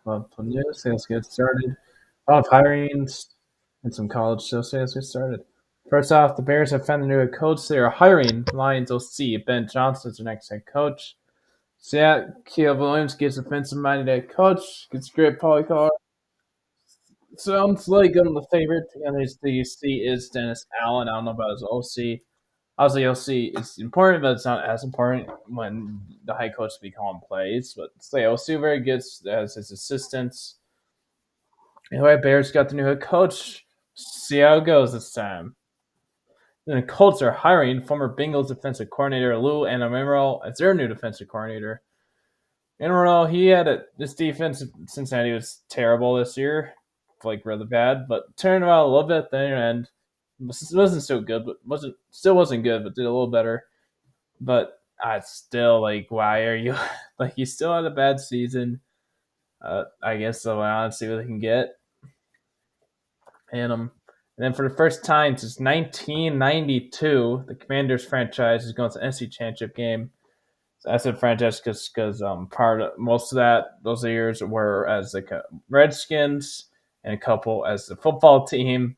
Well, news, let's get started. A lot of hirings and some college stuff, so let's get started. First off, the Bears have found a new head coach. They are hiring Lions OC. Ben Johnson is their next head coach. So yeah, Caleb Williams gets offensive-minded head coach. Gets great polycar. Sounds like the favorite, and his DC is Dennis Allen. I don't know about his OC. Obviously, OC is important, but it's not as important when the head coach be calling plays. But say OC very good as his assistants. Anyway, Bears got the new head coach. See how it goes this time. Then the Colts are hiring former Bengals defensive coordinator Lou Anarumo as their new defensive coordinator. Anarumo, he had this defense in Cincinnati was terrible this year, like really bad, but turned around a little bit at the end. It wasn't so good, but wasn't good, but did a little better. But I still like, why are you like? You still had a bad season. I guess so. I want to see what they can get. And then for the first time since 1992, the Commanders franchise is going to the NFC Championship game. So I said franchise because part of most of those years were as the Redskins and a couple as the football team.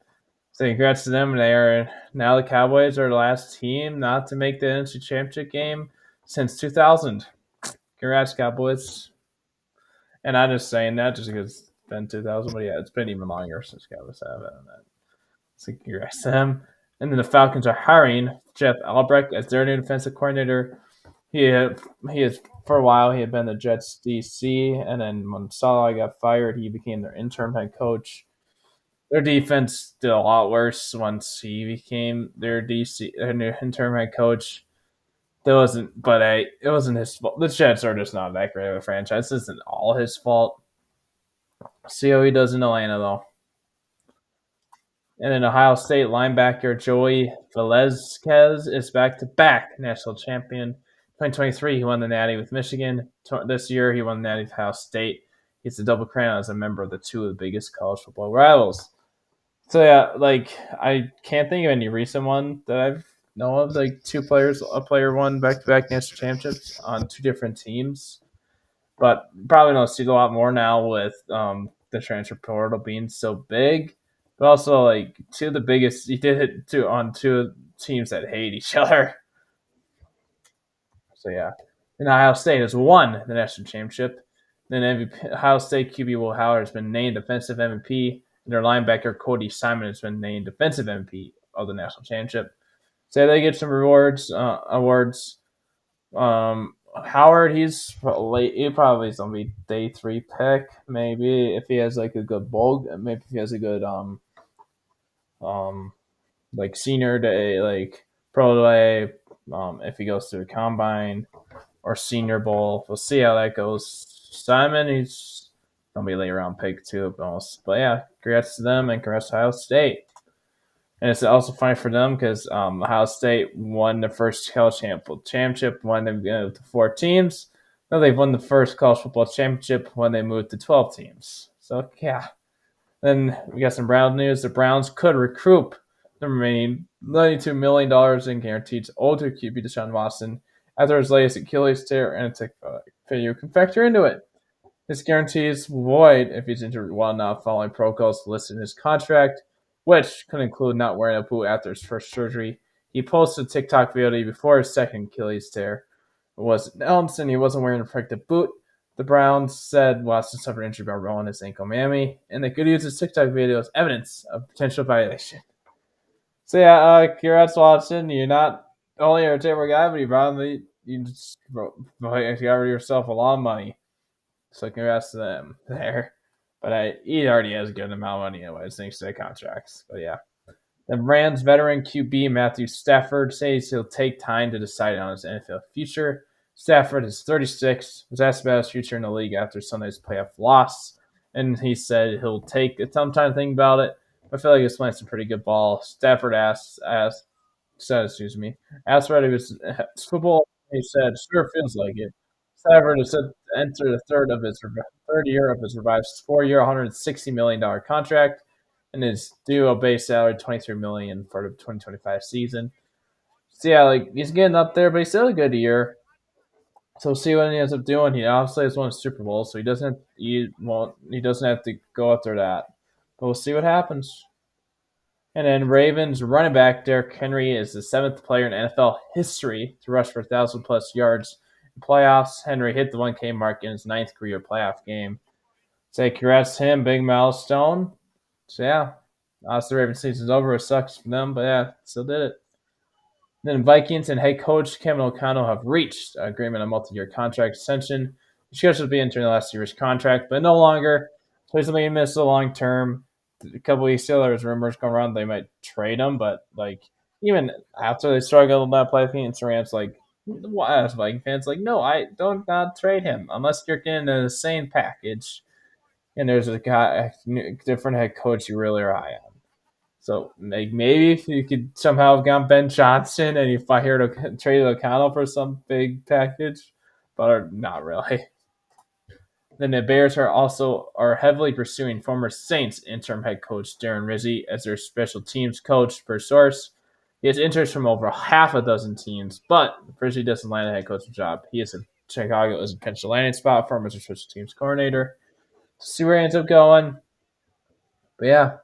So congrats to them. They are now the Cowboys are the last team not to make the NFC Championship game since 2000. Congrats, Cowboys. And I'm just saying that just because it's been 2000, but yeah, it's been even longer since Cowboys have it. So congrats to them. And then the Falcons are hiring Jeff Albrecht as their new defensive coordinator. He is for a while he had been the Jets DC, and then when Saleh got fired, he became their interim head coach. Their defense did a lot worse once he became their DC their new interim head coach. That wasn't, but it wasn't his fault. The Jets are just not that great of a franchise. This isn't all his fault. See how he does in Atlanta though. And then Ohio State linebacker Joey Velazquez is back-to-back national champion. 2023, he won the Natty with Michigan. This year, he won the Natty with Ohio State. He's a double crown as a member of the two of the biggest college football rivals. So yeah, like I can't think of any recent one that I've know of. Like a player won back-to-back national championships on two different teams, but probably don't see a lot more now with the transfer portal being so big. But also, like two of the biggest, he did it on two teams that hate each other. So yeah, and Ohio State has won the national championship. Then MVP, Ohio State QB Will Howard has been named defensive MVP, and their linebacker Cody Simon has been named defensive MVP of the national championship. So they get some awards. Howard, he's late. He probably is gonna be day three pick, maybe if he has like a good bowl. Maybe if he has a good um like senior day, like pro day. If he goes to the combine or senior bowl, we'll see how that goes. Simon, he's gonna be late round pick too, almost. But yeah, congrats to them and congrats to Ohio State. And it's also funny for them because Ohio State won the first college championship when they moved to four teams. Now they've won the first college football championship when they moved to 12 teams. So, yeah. Then we got some Brown news. The Browns could recoup the remaining $92 million in guaranteed to older QB Deshaun Watson after his latest Achilles tear and a tick failure can factor into it. His guarantee is void if he's injured while not following protocols listed in his contract, which could include not wearing a boot after his first surgery. He posted a TikTok video before his second Achilles tear was announced and he wasn't wearing a protective boot. The Browns said Watson suffered injury by rolling his ankle in Miami, and they could use his TikTok video as evidence of potential violation. So yeah, congrats Watson. You're not only a terrible guy, but you just got yourself a lot of money. So congrats to them there. But he already has a good amount of money anyways, thanks to the contracts. But yeah. The Rams veteran QB Matthew Stafford says he'll take time to decide on his NFL future. Stafford is 36, was asked about his future in the league after Sunday's playoff loss, and he said he'll take some time to think about it. I feel like he's playing some pretty good ball. Stafford asked whether he was football. He said, "Sure feels like it." Stafford is set to enter the third year of his revised 4-year, $160 million contract, and is due a base salary of $23 million for the 2025 season. So yeah, like he's getting up there, but he's still a good year. So we'll see what he ends up doing. He obviously has won a Super Bowl, so he doesn't have to go after that. But we'll see what happens. And then Ravens running back Derrick Henry is the seventh player in NFL history to rush for 1,000+ yards in playoffs. Henry hit the 1K mark in his ninth career playoff game. Say congrats to him, big milestone. So yeah, obviously the Ravens season's over. It sucks for them, but yeah, still did it. Then Vikings and head coach Kevin O'Connell have reached an agreement on a multi-year contract extension. He's scheduled to be entering the last year's contract, but no longer. So he's going to miss the long term. A couple weeks ago, there was rumors going around they might trade him, but like even after they struggled not play against the Rams, like why as Viking fans like no, I don't not trade him unless you're getting the same package and there's a different head coach you really are high on. So like maybe if you could somehow have gone Ben Johnson and you fired traded O'Connell for some big package, but not really. Then the Bears are heavily pursuing former Saints interim head coach Darren Rizzi as their special teams coach per source. He has interest from over half a dozen teams, but Rizzi doesn't land a head coaching job. He is in Chicago as a potential landing spot for him as a special teams coordinator. See where he ends up going. But yeah,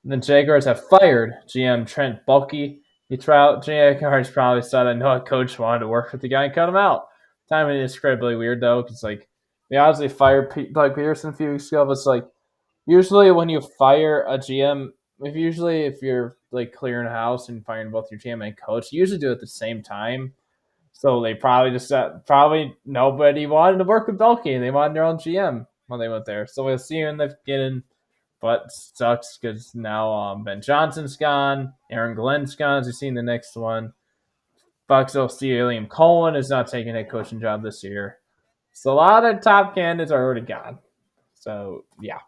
the Jaguars have fired GM Trent Baalke. Jaguars probably saw that no coach wanted to work with the guy and cut him out. Timing is incredibly weird though, because like they obviously fired Doug Peterson a few weeks ago, but it's like usually when you fire a GM, if you're like clearing a house and firing both your GM and coach, you usually do it at the same time. So they probably probably nobody wanted to work with Baalke and they wanted their own GM when they went there. So we'll see when they get in. But sucks because now Ben Johnson's gone, Aaron Glenn's gone. As you've seen the next one, Bucks OC Liam Cohen is not taking a coaching job this year. So a lot of top candidates are already gone. So yeah,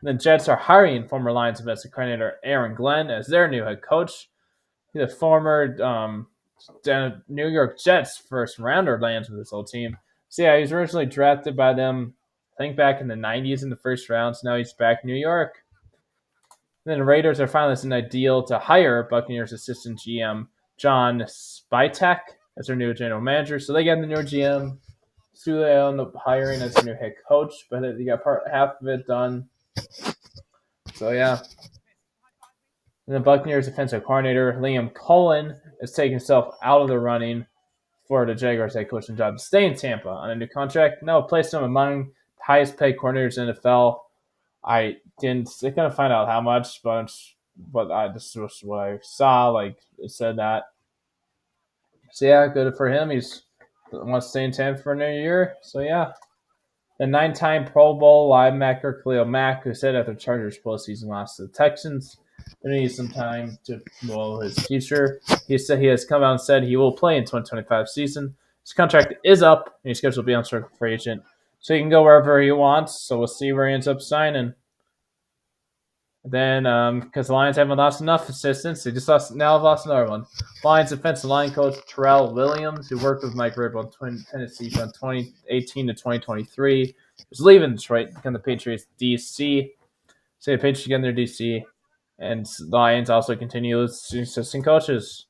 the Jets are hiring former Lions defensive coordinator Aaron Glenn as their new head coach. He's a former New York Jets first rounder lands with this whole team. So yeah, he was originally drafted by them, I think back in the '90s in the first round. So now he's back in New York. And then the Raiders are finalists a deal to hire Buccaneers assistant GM John Spytek as their new general manager. So they got the new GM. Sule ended up hiring as their new head coach, but they got half of it done. So yeah. And the Buccaneers defensive coordinator Liam Cohen is taking himself out of the running for the Jaguars head coaching job to stay in Tampa on a new contract. No, placed him among the highest paid coordinators in the NFL. I couldn't find out how much, but this was what I saw. Like it said that. So yeah, good for him. He's wants to stay in Tampa for another year. So yeah, the 9-time Pro Bowl linebacker Khalil Mack, who said after Chargers postseason loss to the Texans, they need some time to mold his future. He said he has come out and said he will play in 2025 season. His contract is up, and he's scheduled to be on circuit free agent, so he can go wherever he wants. So we'll see where he ends up signing. Then, because the Lions haven't lost enough assistants, they just lost another one. Lions defensive line coach Terrell Williams, who worked with Mike Vrabel in Tennessee from 2018 to 2023, was leaving Detroit to become the Patriots DC. So the Patriots get in their DC, and the Lions also continue assistant coaches.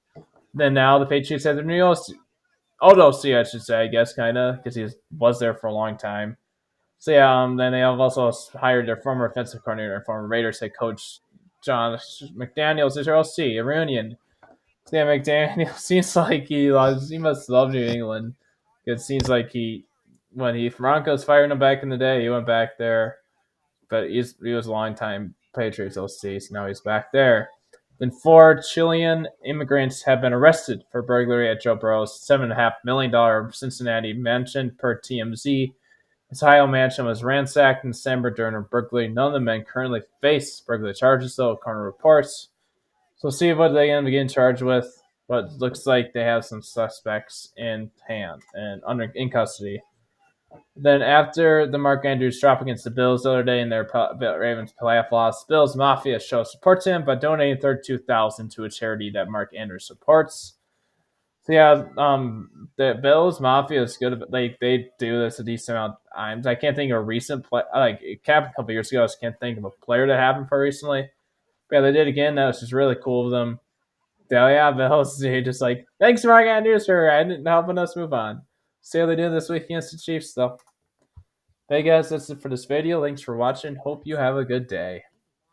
Then now the Patriots have their new OC, I should say, I guess, kind of, because he was there for a long time. So yeah, then they have also hired their former offensive coordinator and former Raiders head coach John McDaniels as their OC, a reunion. So yeah, McDaniels seems like he must love New England. It seems like when Broncos fired him back in the day, he went back there. But he was a long time Patriots OC, so now he's back there. Then 4 Chilean immigrants have been arrested for burglary at Joe Burrow's $7.5 million Cincinnati mansion per TMZ. His Ohio mansion was ransacked in December during a burglary. None of the men currently face burglary charges, though, according to reports. So we'll see what they end up getting charged with. But it looks like they have some suspects in hand and in custody. Then after the Mark Andrews drop against the Bills the other day in their Ravens playoff loss, Bills Mafia show support him by donating $32,000 to a charity that Mark Andrews supports. So yeah, the Bills Mafia is good. They do this a decent amount of times. I can't think of a recent play. Like it happened a couple years ago. I just can't think of a player that happened for recently. But yeah, they did again. That was just really cool of them. Oh yeah, Bills. They just like, thanks, Mark Andrews, for helping us move on. See how they do this week against the Chiefs, though. Hey guys, that's it for this video. Thanks for watching. Hope you have a good day.